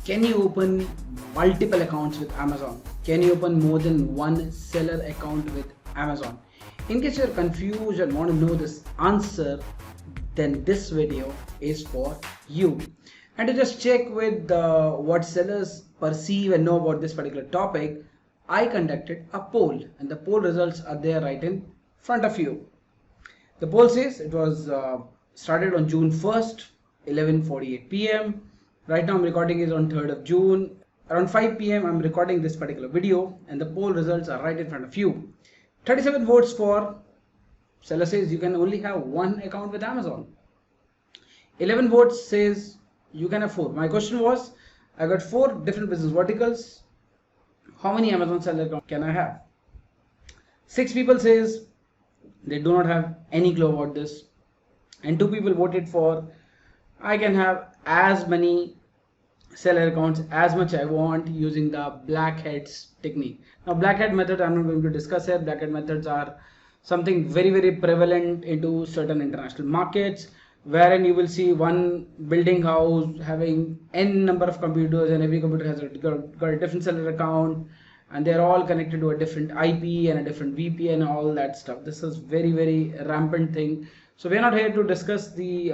Can you open multiple accounts with Amazon? Can you open more than one seller account with Amazon? In case you're confused and want to know this answer, then this video is for you. And to just check with what sellers perceive and know about this particular topic, I conducted a poll, and the poll results are there right in front of you. The poll says it was started on June 1st, 11:48 p.m. Right now I'm recording is on 3rd of June. Around 5 p.m. I'm recording this particular video, and the poll results are right in front of you. 37 votes for seller says you can only have one account with Amazon. 11 votes says you can have four. My question was, I got four different business verticals. How many Amazon seller accounts can I have? 6 people says they do not have any clue about this, and 2 people voted for I can have as many seller accounts as much I want using the black hats technique. Now black hat method I'm not going to discuss here. Black hat methods are something very prevalent into certain international markets, wherein you will see one building house having n number of computers, and every computer has got a different seller account, and they're all connected to a different IP and a different VPN and all that stuff. This is very rampant thing. So we're not here to discuss the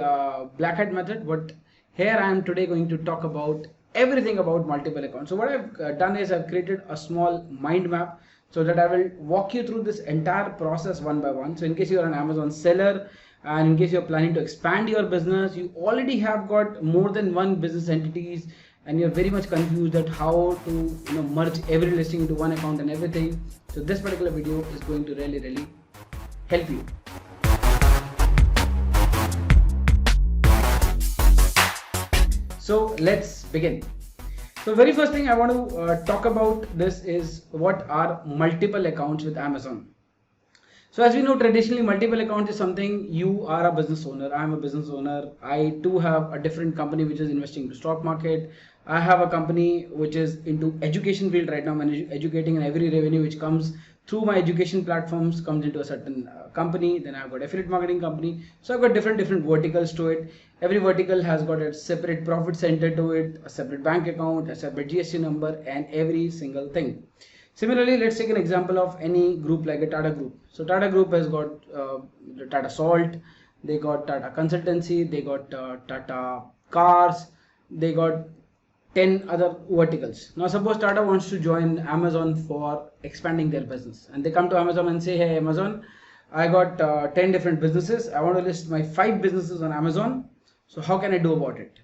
black hat method, but here I am today going to talk about everything about multiple accounts. So what I've done is I've created a small mind map so that I will walk you through this entire process one by one. So in case you're an Amazon seller and in case you're planning to expand your business, you already have got more than one business entities, and you're very much confused at how to merge every listing into one account and everything. So this particular video is going to really help you. So let's begin. So very first thing I want to talk about this is what are multiple accounts with Amazon. So as we know, traditionally multiple accounts is something you are a business owner. I am a business owner. I too have a different company which is investing into stock market. I have a company which is into education field right now. I'm educating, and every revenue which comes through my education platforms comes into a certain company. Then I've got affiliate marketing company. So I've got different verticals to it. Every vertical has got a separate profit center to it, a separate bank account, a separate GST number, and every single thing. Similarly, let's take an example of any group like a Tata Group. So Tata Group has got the Tata Salt, they got Tata Consultancy, they got Tata Cars, they got 10 other verticals. Now suppose Tata wants to join Amazon for expanding their business, and they come to Amazon and say, hey Amazon, I got 10 different businesses. I want to list my 5 businesses on Amazon. So how can I do about it?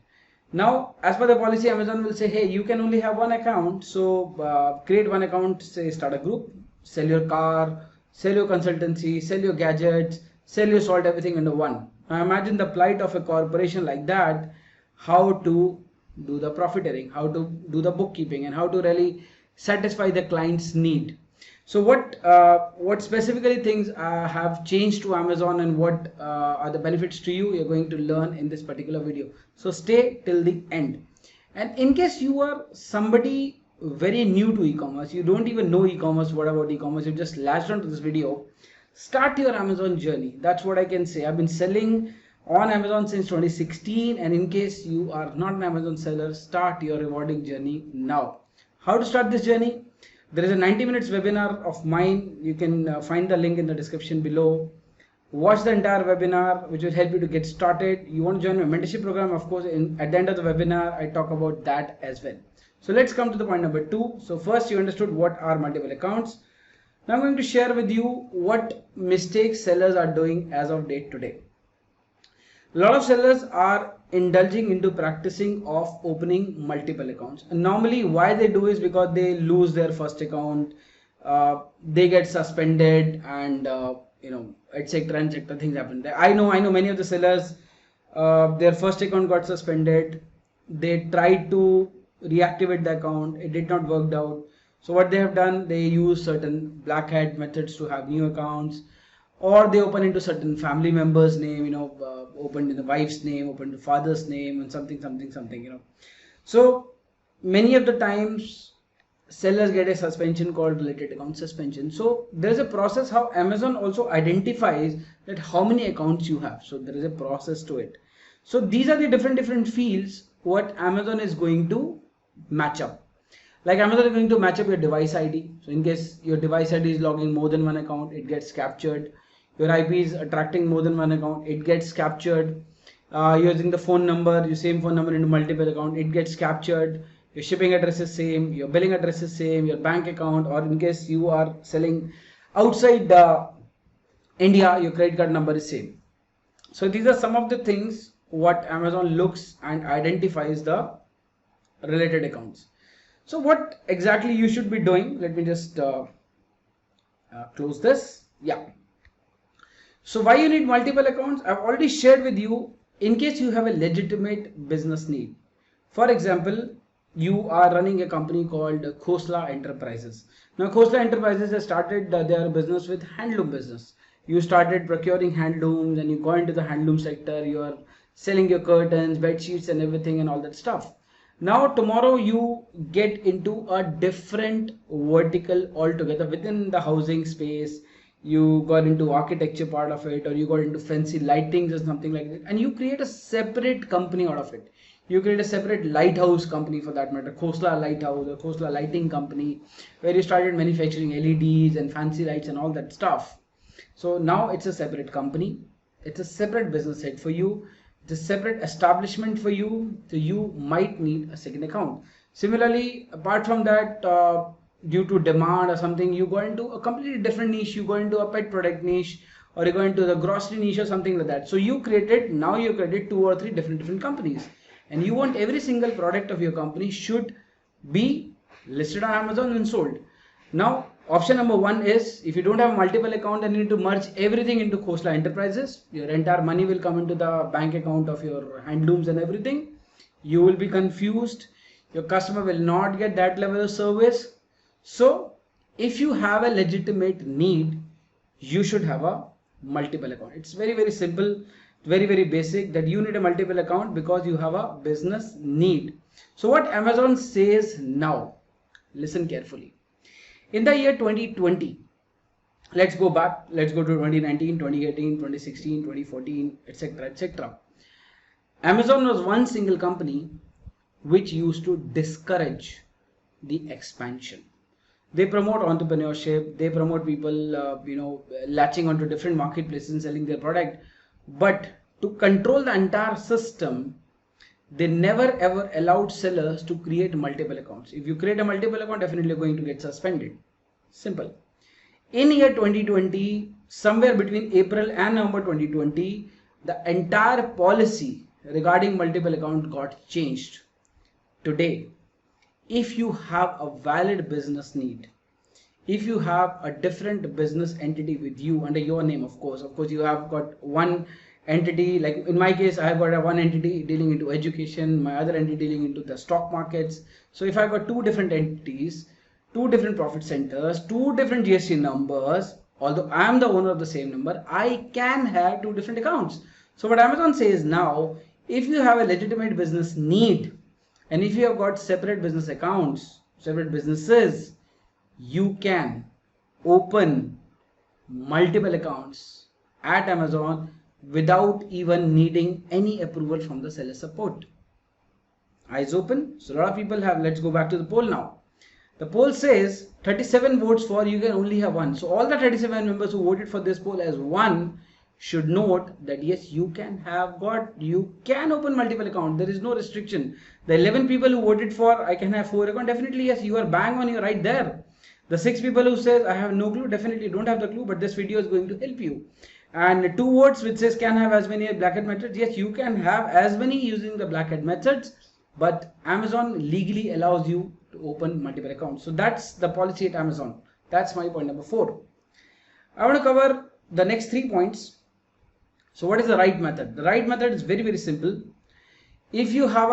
Now, as per the policy, Amazon will say, hey, you can only have one account. So create one account, say start a group, sell your car, sell your consultancy, sell your gadgets, sell your salt, everything under one. Now imagine the plight of a corporation like that, how to do the profiteering, how to do the bookkeeping, and how to really satisfy the client's need. So what specifically things have changed to Amazon, and what are the benefits to you, you're going to learn in this particular video. So stay till the end. And in case you are somebody very new to e-commerce, you don't even know e-commerce, what about e-commerce, you just latched onto this video, start your Amazon journey. That's what I can say. I've been selling on Amazon since 2016, and in case you are not an Amazon seller, start your rewarding journey now. How to start this journey? There is a 90 minutes webinar of mine. You can find the link in the description below. Watch the entire webinar, which will help you to get started. You want to join my mentorship program, of course, at the end of the webinar, I talk about that as well. So let's come to the point number 2. So first you understood what are multiple accounts. Now I'm going to share with you what mistakes sellers are doing as of date today. A lot of sellers are indulging into practicing of opening multiple accounts, and normally why they do is because they lose their first account, they get suspended, and etc. things happen. I know many of the sellers, their first account got suspended. They tried to reactivate the account, it did not work out. So what they have done, they use certain black hat methods to have new accounts, or they open into certain family members' name, opened in the wife's name, opened the father's name, and something. So many of the times sellers get a suspension called related account suspension. So there is a process how Amazon also identifies that how many accounts you have. So there is a process to it. So these are the different fields what Amazon is going to match up. Like Amazon is going to match up your device ID. So in case your device ID is logging more than one account, it gets captured. Your IP is attracting more than one account, it gets captured. Using the phone number, your same phone number into multiple account, it gets captured. Your shipping address is same, your billing address is same, your bank account, or in case you are selling outside India, your credit card number is same. So these are some of the things what Amazon looks and identifies the related accounts. So what exactly you should be doing? Let me just close this. Yeah. So why you need multiple accounts? I've already shared with you in case you have a legitimate business need. For example, you are running a company called Khosla Enterprises. Now Khosla Enterprises has started their business with handloom business. You started procuring handlooms and you go into the handloom sector. You are selling your curtains, bed sheets and everything and all that stuff. Now tomorrow you get into a different vertical altogether within the housing space. You got into architecture part of it, or you got into fancy lightings or something like that, and you create a separate company out of it. You create a separate lighthouse company for that matter, Khosla Lighthouse or Khosla Lighting Company, where you started manufacturing LEDs and fancy lights and all that stuff. So now it's a separate company, it's a separate business head for you, it's a separate establishment for you, so you might need a second account. Similarly, apart from that, due to demand or something, you go into a completely different niche, you go into a pet product niche, or you go into the grocery niche or something like that. So you created 2 or 3 different companies, and you want every single product of your company should be listed on Amazon and sold. Now option number 1 is, if you don't have multiple account and you need to merge everything into Khosla Enterprises, your entire money will come into the bank account of your handlooms and everything. You will be confused, your customer will not get that level of service. So if you have a legitimate need, you should have a multiple account. It's very simple, very basic, that you need a multiple account because you have a business need. So what Amazon says now, listen carefully. In the year 2020, let's go back, let's go to 2019, 2018, 2016, 2014, etc, etc. Amazon was one single company which used to discourage the expansion. They promote entrepreneurship, they promote people latching onto different marketplaces and selling their product, but to control the entire system, they never ever allowed sellers to create multiple accounts. If you create a multiple account, definitely you're going to get suspended. Simple. In year 2020, somewhere between April and November 2020, the entire policy regarding multiple account got changed. Today, if you have a valid business need, if you have a different business entity with you under your name, of course you have got one entity, like in my case I have got one entity dealing into education, my other entity dealing into the stock markets. So if I got 2 different entities, 2 different profit centers, 2 different GST numbers, although I am the owner of the same number, I can have 2 different accounts. So what Amazon says now, if you have a legitimate business need and if you have got separate business accounts, separate businesses, you can open multiple accounts at Amazon without even needing any approval from the seller support. Eyes open? So a lot of people have. Let's go back to the poll now. The poll says 37 votes for, you can only have 1. So all the 37 members who voted for this poll as 1 should note that yes, you can open multiple accounts. There is no restriction. The 11 people who voted for I can have 4 accounts, definitely yes, you are bang on, you're right there. The 6 people who says I have no clue, definitely don't have the clue, but this video is going to help you. And 2 votes which says can have as many black hat methods, yes, you can have as many using the black hat methods, but Amazon legally allows you to open multiple accounts. So that's the policy at Amazon. That's my point number 4. I want to cover the next 3 points. So what is the right method? The right method is very simple. If you have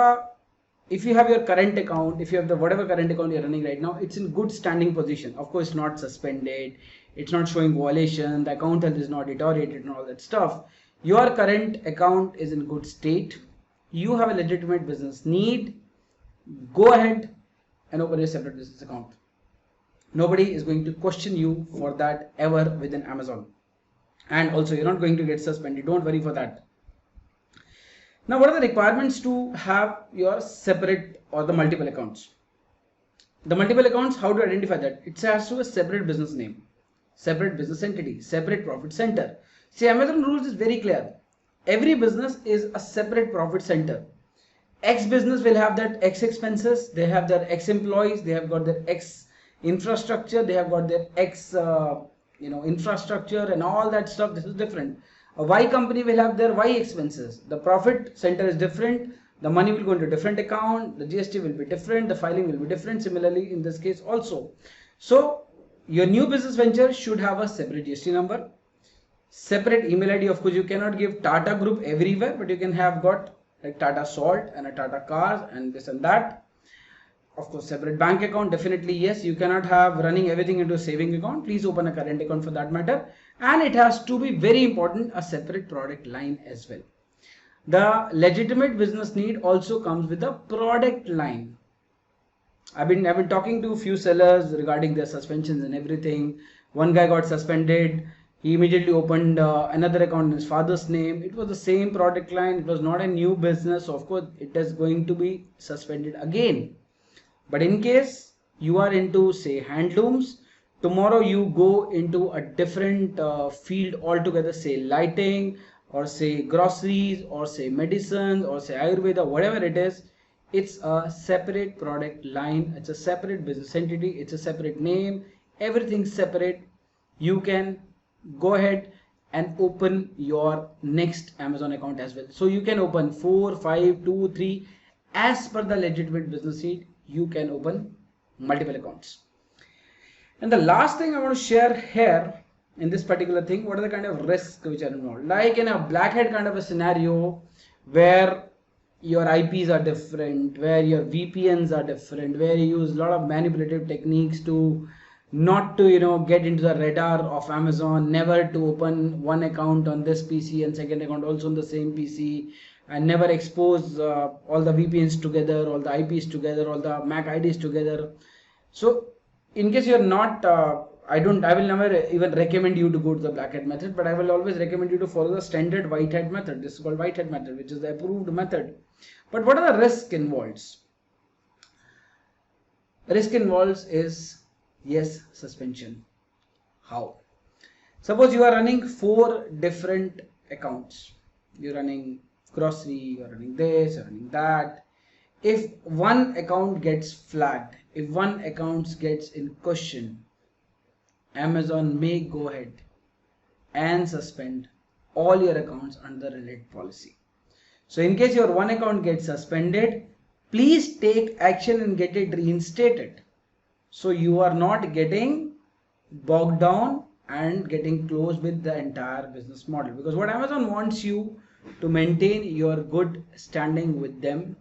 your current account, if you have the whatever current account you're running right now, it's in good standing position. Of course, not suspended, it's not showing violation, the account health is not deteriorated and all that stuff. Your current account is in good state. You have a legitimate business need. Go ahead and open a separate business account. Nobody is going to question you for that ever within Amazon. And also you're not going to get suspended. Don't worry for that. Now, what are the requirements to have your separate or the multiple accounts? The multiple accounts, how to identify that? It has to be a separate business name, separate business entity, separate profit center. See, Amazon rules is very clear. Every business is a separate profit center. X business will have that X expenses, they have their X employees, they have got their X infrastructure, they have got their X infrastructure and all that stuff. This is different. A Y company will have their Y expenses. The profit center is different. The money will go into a different account. The GST will be different. The filing will be different. Similarly, in this case also. So your new business venture should have a separate GST number, separate email ID. Of course, you cannot give Tata Group everywhere, but you can have got like Tata Salt and a Tata Cars and this and that. Of course, separate bank account, definitely yes. You cannot have running everything into a saving account. Please open a current account for that matter. And it has to be very important, a separate product line as well. The legitimate business need also comes with a product line. I've been talking to a few sellers regarding their suspensions and everything. One guy got suspended. He immediately opened another account in his father's name. It was the same product line. It was not a new business. So of course, it is going to be suspended again. But in case you are into, say, handlooms, tomorrow you go into a different field altogether, say lighting, or say groceries, or say medicines, or say Ayurveda, whatever it is, it's a separate product line, it's a separate business entity, it's a separate name, everything's separate. You can go ahead and open your next Amazon account as well. So you can open 4, 5, 2, 3 as per the legitimate business need. You can open multiple accounts. And the last thing I want to share here in this particular thing, what are the kind of risks which are involved? Like in a black hat kind of a scenario where your IPs are different, where your VPNs are different, where you use a lot of manipulative techniques to not to get into the radar of Amazon, never to open one account on this PC and second account also on the same PC, and never expose all the VPNs together, all the IPs together, all the MAC IDs together. So in case you're not I will never even recommend you to go to the black hat method, but I will always recommend you to follow the standard white hat method. This is called white hat method, which is the approved method. But what are the risks involved? Risk involves is, yes, suspension. How? Suppose you are running 4 different accounts. You're running grocery, you're running this, you're running that. If one account gets flagged, if one account gets in question, Amazon may go ahead and suspend all your accounts under the related policy. So in case your one account gets suspended, please take action and get it reinstated. So you are not getting bogged down and getting close with the entire business model. Because what Amazon wants you to maintain your good standing with them.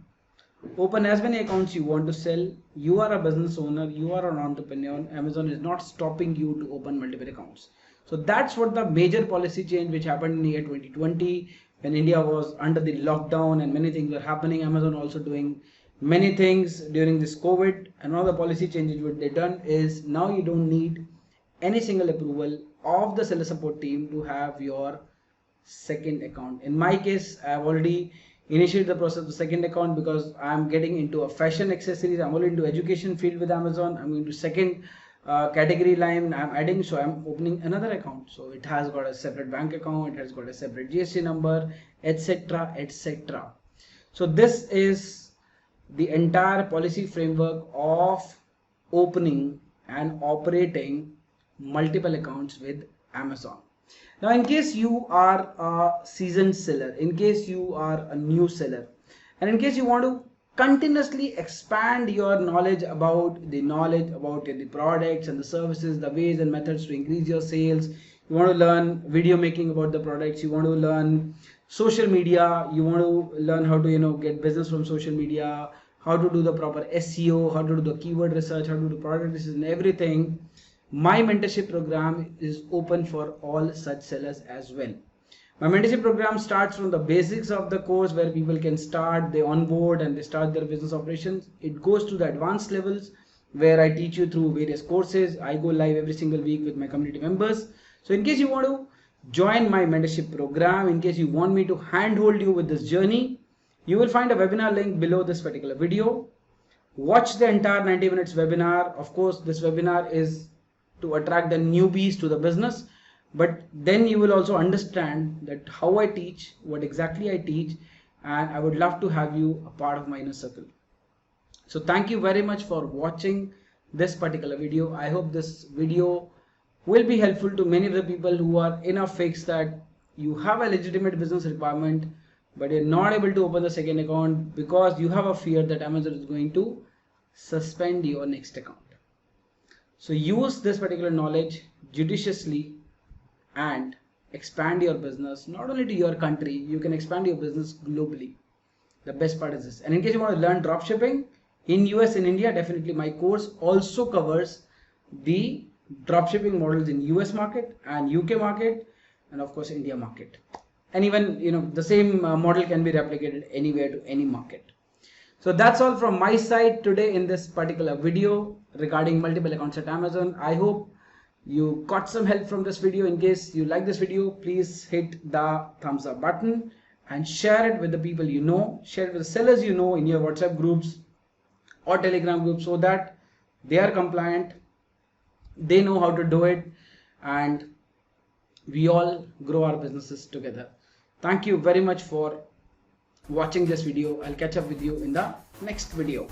Open as many accounts you want to sell. You are a business owner, you are an entrepreneur. Amazon is not stopping you to open multiple accounts. So that's what the major policy change which happened in the year 2020 when India was under the lockdown and many things were happening. Amazon also doing many things during this COVID, and one of the policy changes what they done is now you don't need any single approval of the seller support team to have your second account. In my case, I have already initiate the process of the second account because I'm getting into a fashion accessories. I'm already into education field with Amazon. I'm going to second category line I'm adding, so I'm opening another account. So it has got a separate bank account, it has got a separate GST number, etc, etc. So this is the entire policy framework of opening and operating multiple accounts with Amazon. Now, in case you are a seasoned seller, in case you are a new seller, and in case you want to continuously expand your knowledge about the products and the services, the ways and methods to increase your sales, you want to learn video making about the products, you want to learn social media, you want to learn how to get business from social media, how to do the proper SEO, how to do the keyword research, how to do the product research and everything. My mentorship program is open for all such sellers as well. My mentorship program starts from the basics of the course where people can start, they onboard and they start their business operations. It goes to the advanced levels where I teach you through various courses. I go live every single week with my community members. So in case you want to join my mentorship program, in case you want me to handhold you with this journey, you will find a webinar link below this particular video. watch the entire 90 minutes webinar. Of course, this webinar is to attract the newbies to the business, but then you will also understand that how I teach, what exactly I teach, and I would love to have you a part of my inner circle. So thank you very much for watching this particular video. I hope this video will be helpful to many of the people who are in a fix that you have a legitimate business requirement, but you're not able to open the second account because you have a fear that Amazon is going to suspend your next account. So use this particular knowledge judiciously and expand your business not only to your country, you can expand your business globally. The best part is this. And in case you want to learn dropshipping in US and India, definitely my course also covers the dropshipping models in US market and UK market and of course India market. And even the same model can be replicated anywhere to any market. So that's all from my side today in this particular video regarding multiple accounts at Amazon. I hope you got some help from this video. In case you like this video, please hit the thumbs up button and share it with the people you know, share it with the sellers you know in your WhatsApp groups or Telegram groups so that they are compliant, they know how to do it, and we all grow our businesses together. Thank you very much for watching this video. I'll catch up with you in the next video.